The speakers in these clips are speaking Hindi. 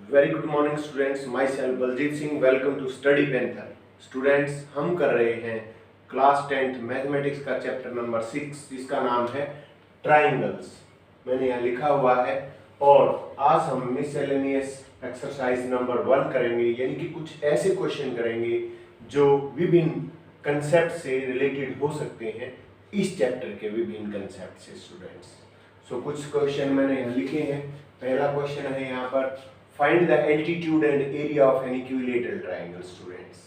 Very good morning students, myself Baljeet Singh. Welcome to Study Panther. Students, हम कर रहे हैं क्लास 10th मैथमेटिक्स का चैप्टर नंबर 6 जिसका नाम है ट्राइंगल्स। मैंने यहाँ लिखा हुआ है और आज हम मिससेलेनियस एक्सरसाइज नंबर 1 करेंगे, यानी कि कुछ ऐसे क्वेश्चन करेंगे जो विभिन्न कंसेप्ट से रिलेटेड हो सकते हैं, इस चैप्टर के विभिन्न कंसेप्ट से स्टूडेंट्स। सो कुछ क्वेश्चन मैंने यहाँ लिखे हैं। पहला क्वेश्चन है यहाँ पर, find the altitude and area of N equilateral triangle. Students,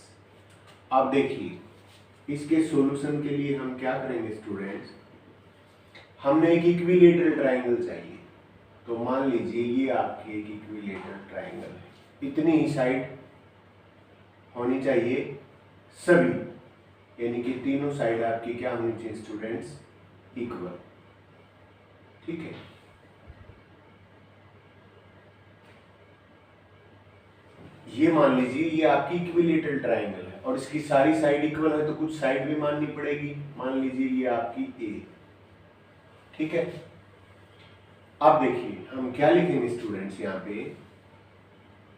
आप देखिए, इसके सॉल्यूशन के लिए हम क्या करेंगे स्टूडेंट्स, हमने एक इक्विलेटरल ट्राइंगल चाहिए। तो मान लीजिए ये आपकी एक इक्विलेटरल ट्राइंगल है, इतनी ही साइड होनी चाहिए सभी, यानी कि तीनों साइड आपकी क्या होनी चाहिए स्टूडेंट्स, इक्वल। ठीक है, ये मान लीजिए ये आपकी इक्विलेटरल ट्राइंगल है और इसकी सारी साइड इक्वल है, तो कुछ साइड भी माननी पड़ेगी। मान लीजिए ये आपकी ए। ठीक है, अब देखिए हम क्या लिखेंगे स्टूडेंट्स, यहाँ पे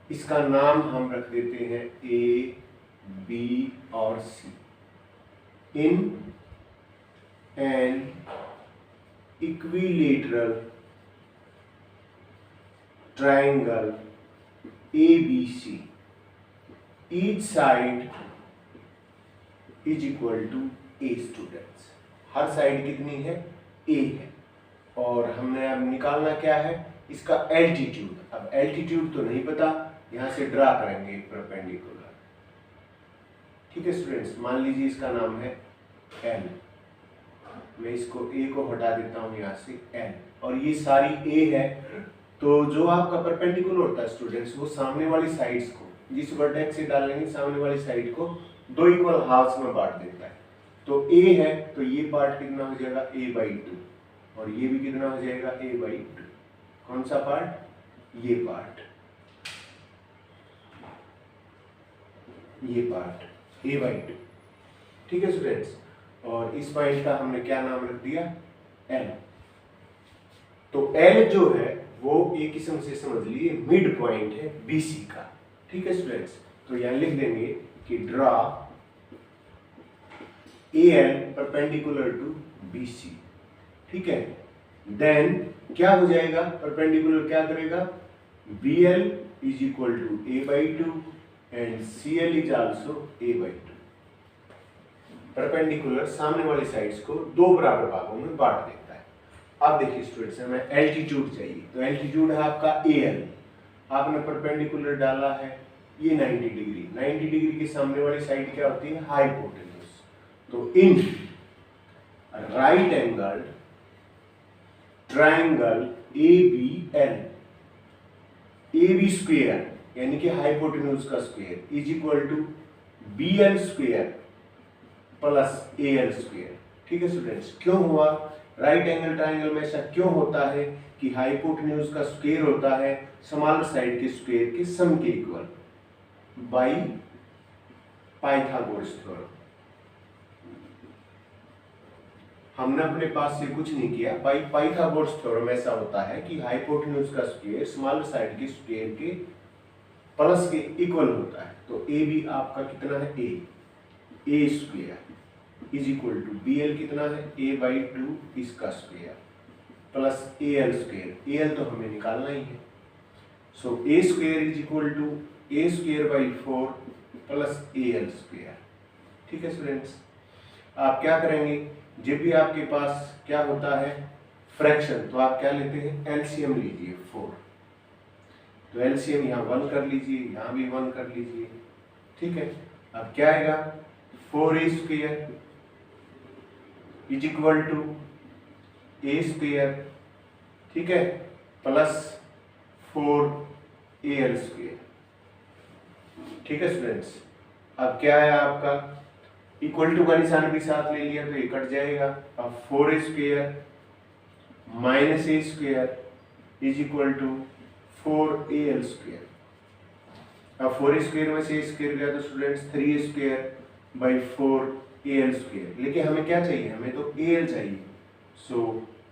इसका नाम हम रख देते हैं ए, बी और C. In an equilateral triangle ABC, each side is equal to A students। हर साइड कितनी है, A है। और हमने अब निकालना क्या है, इसका एल्टीट्यूड। अब एल्टीट्यूड तो नहीं पता, यहाँ से ड्रा करेंगे परपेंडिकुलर। ठीक है स्टूडेंट्स, मान लीजिए इसका नाम है L। मैं इसको A को हटा देता हूँ यहाँ से L, और ये सारी A है। तो जो आपका परपेंडिकुलर होता है स्टूडेंट्स, वो सामने वाली साइड्स को, जिस वर्टेक्स से डालेंगे सामने वाली साइड को दो इक्वल हाफ्स में बांट देता है। तो a है तो ये पार्ट कितना हो जाएगा a/2, और ये भी कितना हो जाएगा a/2। कौन सा पार्ट, ये पार्ट, ये पार्ट a/2। ठीक है स्टूडेंट्स, और इस पॉइंट का हमने क्या नाम रख दिया, L। तो L जो है वो एक किस्म से समझ लिए मिड पॉइंट है BC का। ठीक है स्टूडेंट्स, तो यहां लिख देंगे कि draw AL perpendicular to BC। ठीक है, देन क्या हो जाएगा, परपेंडिकुलर क्या करेगा, BL is equal to a/2 and CL is also a/2। Perpendicular सामने वाली साइड्स को दो बराबर भागों में बांट देगा। अब देखिए स्टूडेंट्स, हमें एल्टीट्यूड चाहिए, तो एल्टीट्यूड है आपका AL। आपने परपेंडिकुलर डाला है ये 90 डिग्री, 90 डिग्री के सामने वाली साइड क्या होती है, हाइपोटेन्यूज। तो in right angle triangle ABL, AB square यानी कि हाइपोटेन्यूज का square is equal to BL square plus AL square. ठीक है स्टूडेंट्स, क्यों हुआ, राइट एंगल ट्राइंगल में ऐसा क्यों होता है कि हाइपोटेन्यूज का स्क्वायर होता है स्मॉलर साइड के स्क्वायर के सम के इक्वल, बाय पाइथागोरस थ्योरम। हमने अपने पास से कुछ नहीं किया, बाय पाइथागोरस थ्योरम ऐसा होता है कि हाइपोटेन्यूज का स्क्वायर स्मॉलर साइड के स्क्वायर के प्लस के इक्वल होता है। तो ए बी आपका कितना है, A square is equal to BL कितना है, a/2 इसका square plus AL square. AL तो हमें निकालना ही है, so a square is equal to a²/4 plus AL square. ठीक है स्टूडेंट्स, आप क्या करेंगे, जब भी आपके पास क्या होता है फ्रैक्शन, तो आप क्या लेते हैं, एलसीएम लीजिए 4। तो एलसीएम यहाँ 1 कर लीजिए, यहाँ भी 1 कर लीजिए। ठीक है, अब क्या आएगा, 4a² is equal to a², ठीक है, प्लस 4AL स्क्वायर। ठीक है स्टूडेंट्स, अब क्या है आपका, इक्वल टू का निशान भी साथ ले लिया तो ये कट जाएगा। अब 4a² minus a² is equal to 4AL square. अब 4a² में से a² गया तो स्टूडेंट्स 3a²/4 AL स्क्वायर। लेकिन हमें क्या चाहिए, हमें तो AL चाहिए। So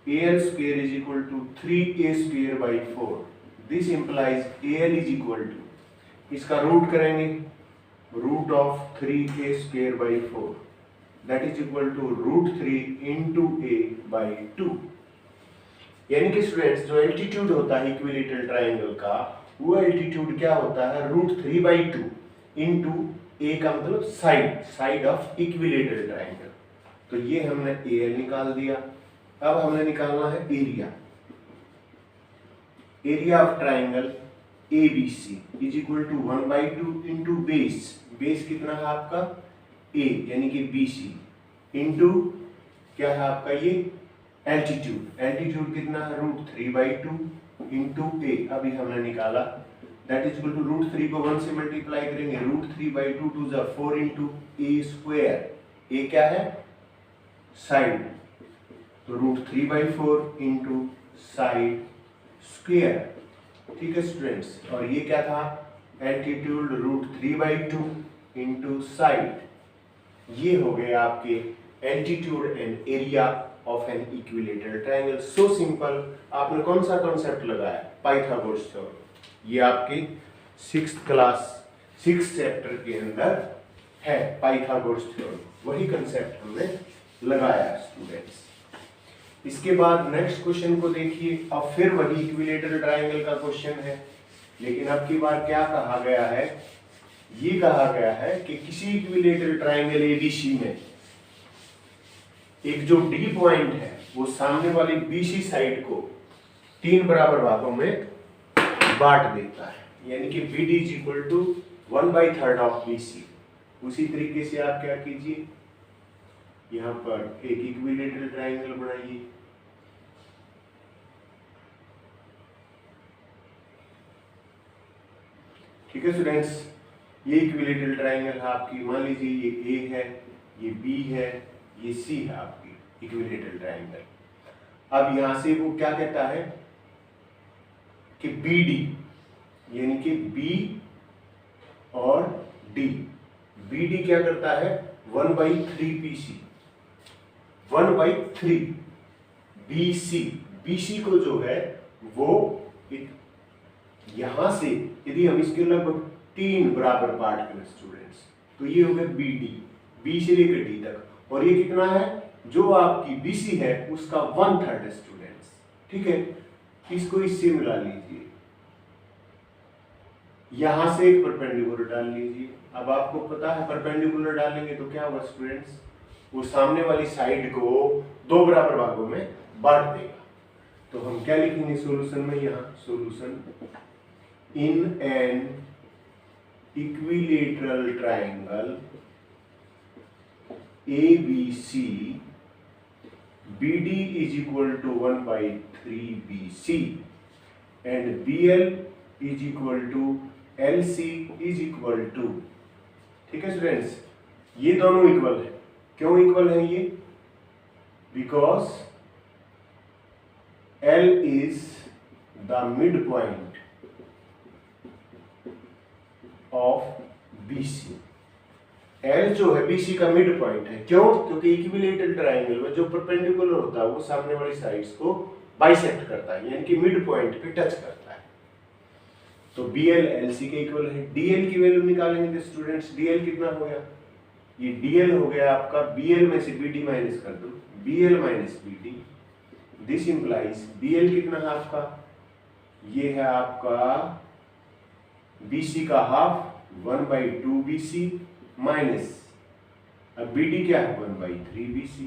AL square is equal to 3a² by 4 this implies AL is equal to, इसका रूट करेंगे, root of 3a² that is equal to √3 into a by 2। यानी कि स्टूडेंट्स जो एल्टीट्यूड होता है इक्विलेटरल ट्राइंगल का, वो एल्टीट्यूड क्या होता है, √3/2 इंटू a का मतलब साइड ऑफ इक्विलेटरल ट्राइंगल। तो ये हमने AL निकाल दिया। अब हमने निकालना है area of triangle ABC is equal to 1/2 into base कितना है आपका A यानी कि BC इंटू क्या है आपका ये एल्टीट्यूड कितना है, √3/2 इंटू A अभी हमने निकाला, दैट इज इक्वल टू √3 को 1 से मल्टीप्लाई करेंगे, √3/2 2 = 4 इंटू A²। A क्या है, साइड, तो √3/4 इंटू साइड स्क्वायर। ठीक है स्टूडेंट्स, और ये क्या था, एल्टीट्यूड √3/2 इंटू साइड। ये हो गए आपके altitude and area of an equilateral triangle. So simple. आपने कौन सा कॉन्सेप्ट लगाया, पाइथागोरस थ्योरम। ये आपकी 6th क्लास 6th चैप्टर के अंदर है पाइथागोरस थ्योरम, वही कंसेप्ट हमने लगाया स्टूडेंट्स। इसके बाद नेक्स्ट क्वेश्चन को देखिए। अब फिर वही इक्विलेटरल ट्रायंगल का क्वेश्चन है, लेकिन अब की बार क्या कहा गया है, ये कहा गया है कि किसी इक्विलेटरल ट्रायंगल ABC में एक जो D पॉइंट है वो सामने वाली BC साइड को 3 बराबर भागों में बांट देता है, यानी कि BD is equal to 1/3 of BC। उसी तरीके से आप क्या कीजिए, यहां पर एक इक्विलेटरल ट्रायंगल बनाइए। ठीक है स्टूडेंट्स, ये इक्विलेटरल ट्रायंगल है आपकी, मान लीजिए ये A है, ये B है, ये C है आपकी इक्विलेटरल ट्रायंगल। अब यहां से वो क्या कहता है कि BD यानी कि B और D, BD क्या करता है 1/3 BC, 1/3 BC को जो है वो यहां से यदि हम इसके लगभग 3 बराबर पार्ट करें स्टूडेंट्स, तो ये हो गया BD, B से लेकर D तक, और ये कितना है, जो आपकी BC है उसका 1/3 है स्टूडेंट्स। ठीक है, इसको इससे मिला लीजिए, यहां से एक परपेंडिकुलर डाल लीजिए। अब आपको पता है परपेंडिकुलर डालेंगे तो क्या होगा स्टूडेंट्स, वो सामने वाली साइड को 2 बराबर भागों में बांट देगा। तो हम क्या लिखेंगे सॉल्यूशन में, यहां solution in an equilateral triangle ABC BD is equal to 1/3 BC and BL is equal to LC is equal to। ठीक है स्टूडेंट्स, ये दोनों इक्वल है। क्यों इक्वल है ये, because L is the midpoint of BC। L जो है BC का मिड पॉइंट है। क्यों, क्योंकि इक्विलेटरल ट्रायंगल में जो परपेंडिकुलर होता है वो सामने वाली साइड्स को बाइसेक्ट करता है, यानी कि मिड पॉइंट पे टच करता है। तो BL LC के इक्वल है। DL की वैल्यू निकालेंगे तो स्टूडेंट्स DL कितना हो गया, ये DL हो गया आपका, BL में से BD माइनस कर दो, BL minus BD, this implies BL कितना है आपका, ये है आपका BC का हाफ 1/2 BC माइनस, अब BD क्या है 1/3 BC।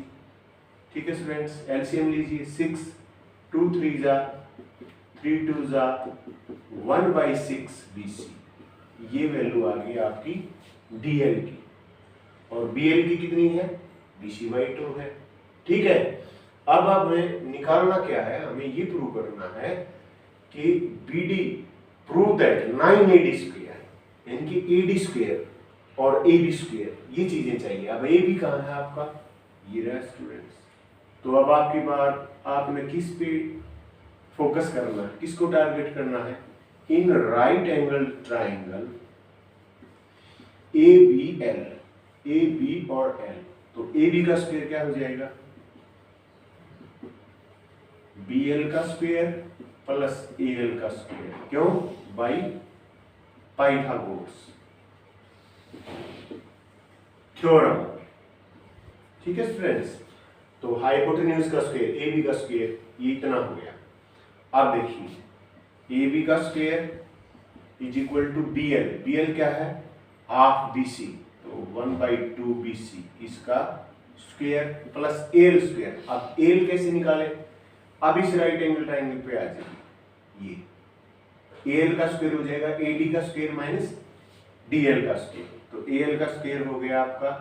ठीक है स्टूडेंट्स, एलसीएम लीजिए, 6 2 3 जा 3 2 जा 1/6 BC। ये वैल्यू आ गई आपकी DL की, और BL की कितनी है, BC/2 है। ठीक है, अब हमें निकालना क्या है, हमें ये प्रूव करना है कि BD प्रूव दैट 9AD² यानी कि AD² और AB², ये चीजें चाहिए। अब AB कहाँ है आपका, ये रहा स्टूडेंट्स। तो अब आपकी बात, आपने किस पे फोकस करना है, किसको टारगेट करना है, इन right angle triangle ABL, AB और L। तो AB का स्क्वायर क्या हो जाएगा, BL का स्क्वायर प्लस AL का स्क्वायर, क्यों? By Pythagoras theorem. ठीक है स्टूडेंट्स, तो हाइपोटेन्यूज का स्क्वायर AB का स्क्वायर ये इतना हो गया। अब देखिए AB का square is equal to BL क्या है? हाफ BC, तो 1/2 BC इसका स्क्वायर प्लस AL स्क्वायर। अब AL कैसे निकाले? अब इस राइट एंगल ट्राइंगल पे आ जाइए, ये AL का स्क्वायर हो जाएगा AD का स्क्वायर माइनस DL का स्क्वायर, तो AL का स्क्वायर हो गया आपका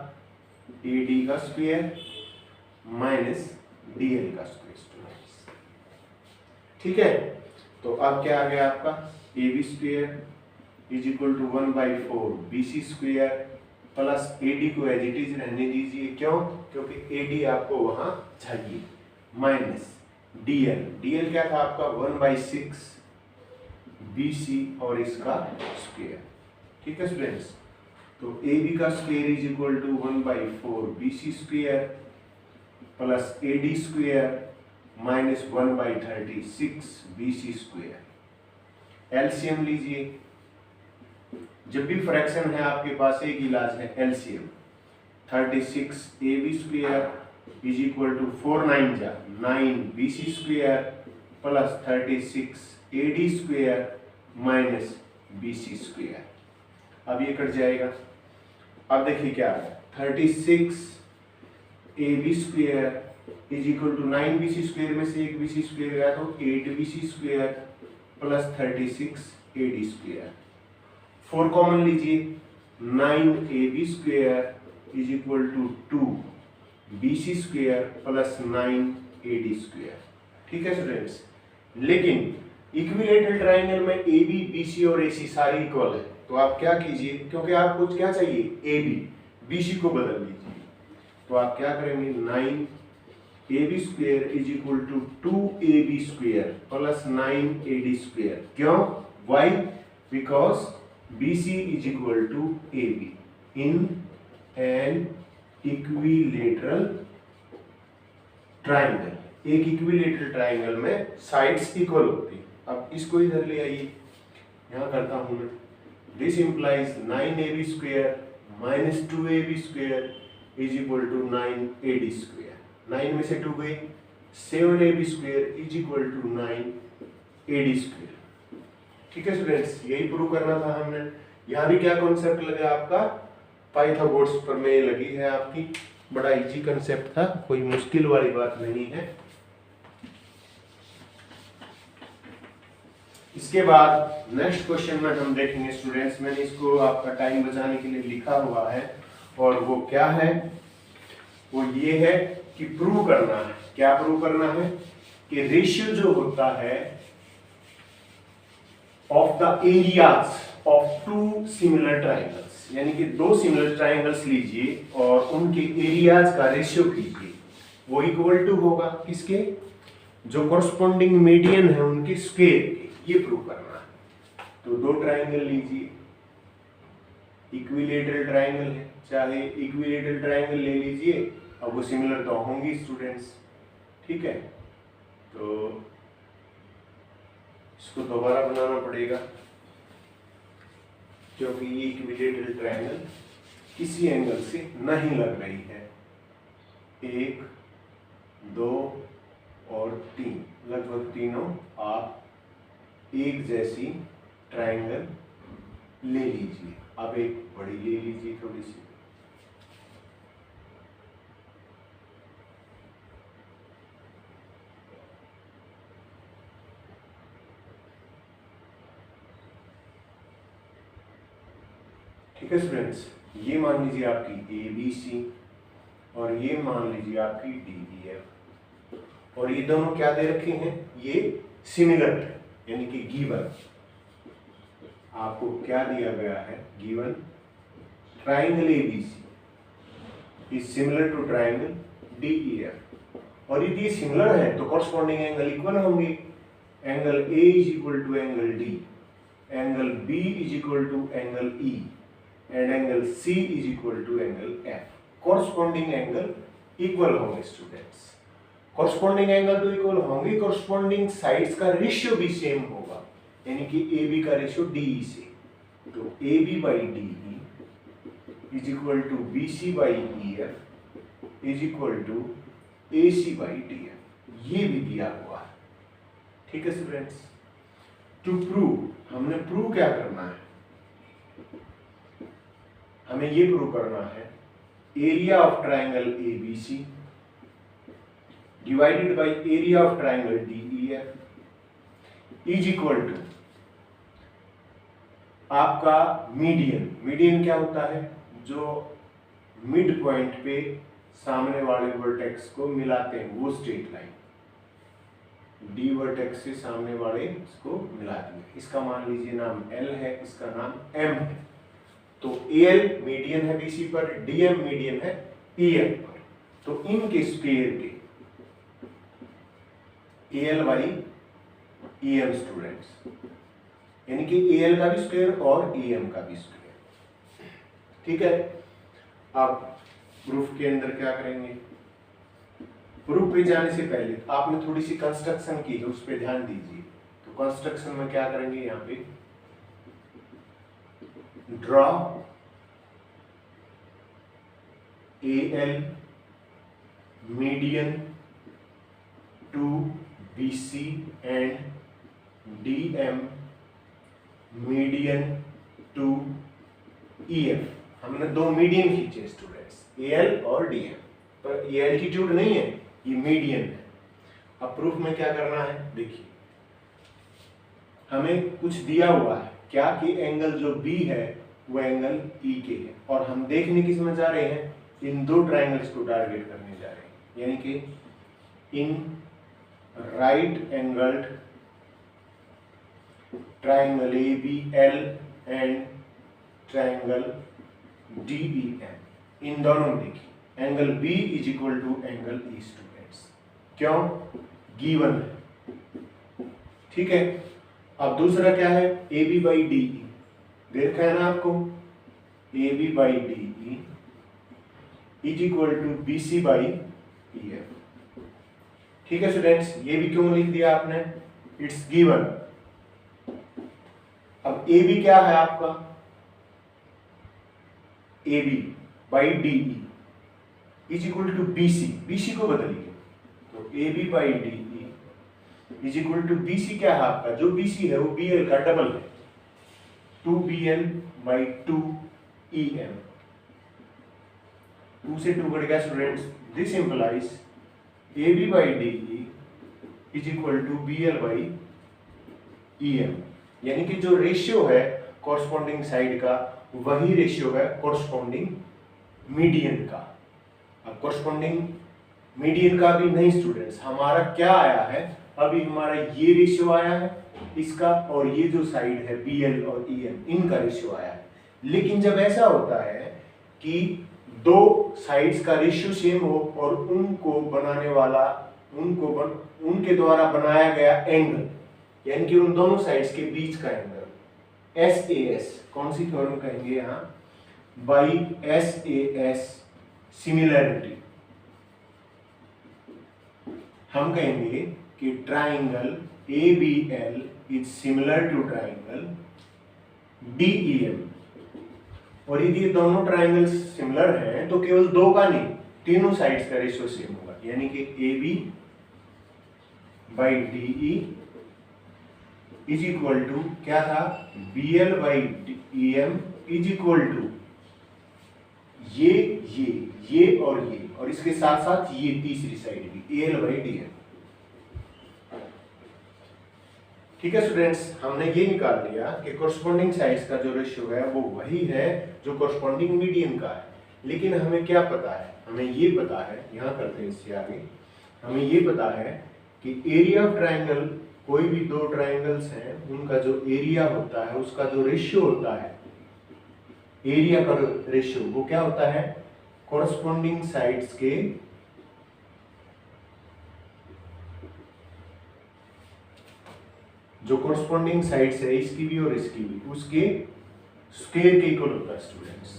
AD का स्क्वायर माइनस DL का स्क्वायर स्टूडेंट्स। ठीक है, तो अब क्या आ गया आपका AB square is equal to 1/4 BC square plus AD को एज इट इज रहने दीजिए, क्यों? क्योंकि AD आपको वहां चाहिए, माइनस DL क्या था आपका 1/6 BC और इसका स्क्वायर। ठीक है स्टूडेंट्स, तो AB का square is equal to 1/4 BC square plus AD square minus 1/36 BC square. LCM लीजिए, जब भी फ्रैक्शन है आपके पास एक इलाज है LCM. 36 AB square is equal to 4 9 जा 9 BC square plus 36 AD square minus BC square. अब ये कट जाएगा। अब देखिए क्या है, 36 AB square is equal to 9 BC square में से 1 BC स्क्वायर गया तो 8 BC square plus 36 AD square. 4 common लीजिए, 9 AB square is equal to 2 BC square plus 9 AD square. ठीक है स्टूडेंट्स, लेकिन इक्विलेटरल ट्राइंगल में AB, BC और AC सारी इक्वल है, तो आप क्या कीजिए, क्योंकि आपको क्या चाहिए AB, BC को बदल लीजिए, तो आप क्या करेंगे 9 AB square is equal to 2 AB square plus 9 AD square, क्यों? Why? Because BC is equal to AB in an equilateral triangle. एक इक्विलेटरल ट्राइंगल में साइड्स इक्वल होती है। अब इसको इधर ले आइए, यहां करता हूं मैं, this implies 9AB square minus 2AB square is equal to 9 AD square. 9 में से 2 गए, 7AB square is equal to 9 AD square. ठीक है स्टूडेंट्स, यही प्रूव करना था हमने। यहाँ भी क्या कॉन्सेप्ट लगा आपका, पाइथागोरस प्रमेय लगी है आपकी। बड़ा इजी कॉन्सेप्ट था, कोई मुश्किल वाली बात नहीं है। इसके बाद नेक्स्ट क्वेश्चन में हम देखेंगे स्टूडेंट्स, मैंने इसको आपका टाइम बचाने के लिए लिखा हुआ है, और वो क्या है, वो ये है कि प्रूव करना है। क्या प्रूव करना है कि रेशियो जो होता है of the areas of 2 similar triangles, यानी कि 2 सिमिलर ट्राइंगल्स लीजिए और उनके एरियाज का रेशियो कीजिए, वो इक्वल टू होगा किसके, जो कॉरस्पॉन्डिंग मीडियन है उनके स्क्वायर के। ये प्रूव करना है। तो 2 ट्राइंगल लीजिए, इक्विलेटरल ट्राइंगल है, चाहे इक्विलेटरल ट्राइंगल ले लीजिए, अब वो सिमिलर तो होंगी स्टूडेंट्स। ठीक है, तो इसको दोबारा बनाना पड़ेगा, क्योंकि ये इक्विलेटरल ट्रायंगल किसी एंगल से नहीं लग रही है। 1, 2 और 3, लगभग तीनों आप एक जैसी ट्रायंगल ले लीजिए। अब एक बड़ी ले लीजिए थोड़ी सी, ठीक है स्टूडेंट्स। ये मान लीजिए आपकी ABC और ये मान लीजिए आपकी DEF, और ये दोनों क्या दे रखे हैं, ये सिमिलर है, यानी कि गिवन। आपको क्या दिया गया है, given triangle ABC is similar to triangle DEF, और यदि ये सिमिलर है तो कॉरस्पॉन्डिंग एंगल इक्वल होंगे। Angle A is equal to angle D, angle B is equal to angle E, and angle C is equal to angle F. Corresponding angle equal होंगे स्टूडेंट्स। कॉरस्पॉन्डिंग एंगल तो इक्वल होंगे, कॉरस्पॉन्डिंग साइड्स का रेशियो भी सेम होगा, यानी कि ए बी का रेशियो डीई से। तो A B by D E is equal to B C by E F is equal to A C by D F, ये भी दिया हुआ है। ठीक है स्टूडेंट्स, टू प्रूव, हमने प्रूव क्या करना है, हमें ये प्रूव करना है area of triangle A B C divided by area of triangle D E F is equal to आपका मीडियन। मीडियन क्या होता है, जो मिड पॉइंट पे सामने वाले वर्टेक्स को मिलाते हैं, वो स्ट्रेट लाइन डी वर्टेक्स से सामने वाले इसको मिलाती है। इसका मान लीजिए नाम एल है, इसका नाम एम है। तो एल मीडियन है बीसी पर, डीएम मीडियन है ईएम पर। तो इनके स्क्वायर के एल बाई ईएम स्टूडेंट्स, यानी कि एल का भी स्क्वायर और ईएम का भी स्क्वायर। ठीक है, अब प्रूफ के अंदर क्या करेंगे, प्रूफ पे जाने से पहले आपने थोड़ी सी कंस्ट्रक्शन की है, उस पर ध्यान दीजिए। तो कंस्ट्रक्शन में क्या करेंगे, यहाँ पे draw A L median to B C and D M median to E F. हमने दो मीडियन खींचे स्टूडेंट्स, ए एल और डी एम, पर ये एल्टीट्यूड नहीं है, ये मीडियन है। अब प्रूफ में क्या करना है, देखिए हमें कुछ दिया हुआ है क्या कि एंगल जो बी है वो एंगल ई के है, और हम देखने किस में जा रहे हैं, इन दो ट्राइंगल्स को टारगेट करने जा रहे हैं, यानी कि in right angled triangle A B L and triangle D E M, इन दोनों में देखिए angle B is equal to angle E students, क्यों, गिवन है। ठीक है, अब दूसरा क्या है, A B by D E, देखा है ना आपको, A B by D E is equal to B C by E F. ठीक है स्टूडेंट्स, ये भी क्यों लिख दिया आपने, इट्स गिवन। अब ए बी क्या है आपका, A B by D E is equal to B C, B C को बदलिए, तो A B by D E is equal to B C क्या है आपका, जो बी सी है वो बी एल का डबल है, 2bl बाई 2em, 2 से 2 कट गया students, this implies ab by D is equal to bl by em, यानी कि जो रेशियो है कॉरस्पॉन्डिंग साइड का वही रेशियो है कॉरस्पॉन्डिंग मीडियन का। अब कॉरस्पॉन्डिंग मीडियन का भी नहीं स्टूडेंट्स, हमारा क्या आया है, अभी हमारा ये रेशियो आया है इसका, और ये जो साइड है BL और EM इनका रेशियो आया है। लेकिन जब ऐसा होता है कि दो साइड्स का रेशियो सेम हो और उनको बनाने वाला उनके द्वारा बनाया गया एंगल, यानी कि उन दोनों साइड्स के बीच का एंगल SAS, कौन सी थ्योरम कहेंगे यहाँ, बाई SAS सिमिलरिटी, हम कहेंगे कि triangle ABL is similar to triangle DEM, और यदि दोनों ट्राइंगल्स सिमिलर हैं तो केवल दो का नहीं, तीनों साइड्स का रेशियो सेम होगा, यानी कि AB by DE is equal to क्या था, BL by EM is equal to ये और इसके साथ साथ ये तीसरी साइड भी AL बाई DM। ठीक है स्टूडेंट्स, हमने ये निकाल लिया कि कॉरस्पॉन्डिंग साइड्स का जो रेशियो है वो वही है जो कॉरस्पॉन्डिंग मीडियन का है। लेकिन हमें क्या पता है, हमें ये पता है, यहाँ करते हैं इससे आगे, हमें ये पता है कि एरिया ऑफ ट्राइंगल, कोई भी दो ट्राइंगल्स हैं उनका जो एरिया होता है उसका जो रेशियो होता है, एरिया का रेशियो वो क्या होता है, कॉरस्पॉन्डिंग साइड्स के जो कॉरस्पॉन्डिंग साइड्स है इसकी भी और इसकी भी, उसके स्क्वायर के इक्वल होता है स्टूडेंट्स।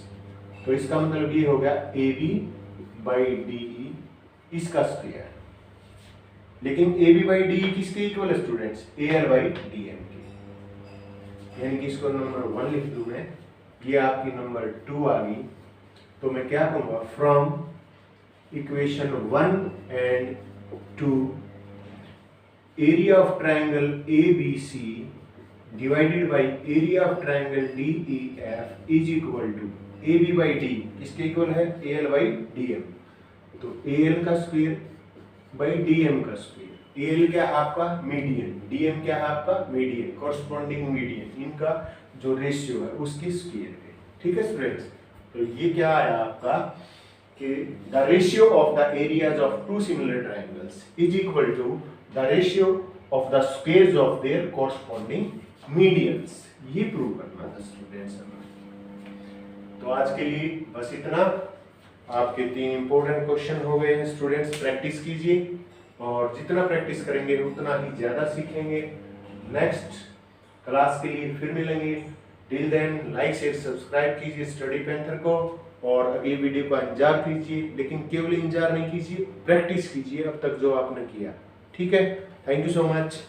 तो इसका मतलब ये हो गया AB बाई DE इसका स्क्वायर। लेकिन ए बी बाई डी किसके इक्वल है students, A L by D M के। यानी कि इसको नंबर 1 लिख दूं मैं, ये आपकी नंबर 2 आ गई। तो मैं क्या कहूँगा, from equation 1 and 2 area of triangle A B C divided by area of triangle D E F is equal to A B by D किसके इक्वल है, A L by D M. तो ए एल का स्क्वायर बाई डी एम का स्क्वायर। ए एल क्या आपका मीडियन, डी एम क्या आपका मीडियन, कॉरस्पॉन्डिंग मीडियन, इनका जो रेशियो है उसकी स्क्वायर है। ठीक है स्टूडेंट्स, तो ये क्या आया आपका कि the ratio of the areas of two similar triangles is equal to the ratio of the squares of their corresponding medians. ये प्रूव करना था स्टूडेंट्स हमें। तो आज के लिए बस इतना। आपके 3 इंपॉर्टेंट क्वेश्चन हो गए हैं स्टूडेंट्स, प्रैक्टिस कीजिए और जितना प्रैक्टिस करेंगे उतना ही ज्यादा सीखेंगे। नेक्स्ट क्लास के लिए फिर मिलेंगे। Till then like share subscribe कीजिए स्टडी पैंथर को और अगली वीडियो का इंतजार कीजिए, लेकिन केवल इंतजार नहीं कीजिए, प्रैक्टिस कीजिए अब तक जो आपने किया। ठीक है, थैंक यू सो मच।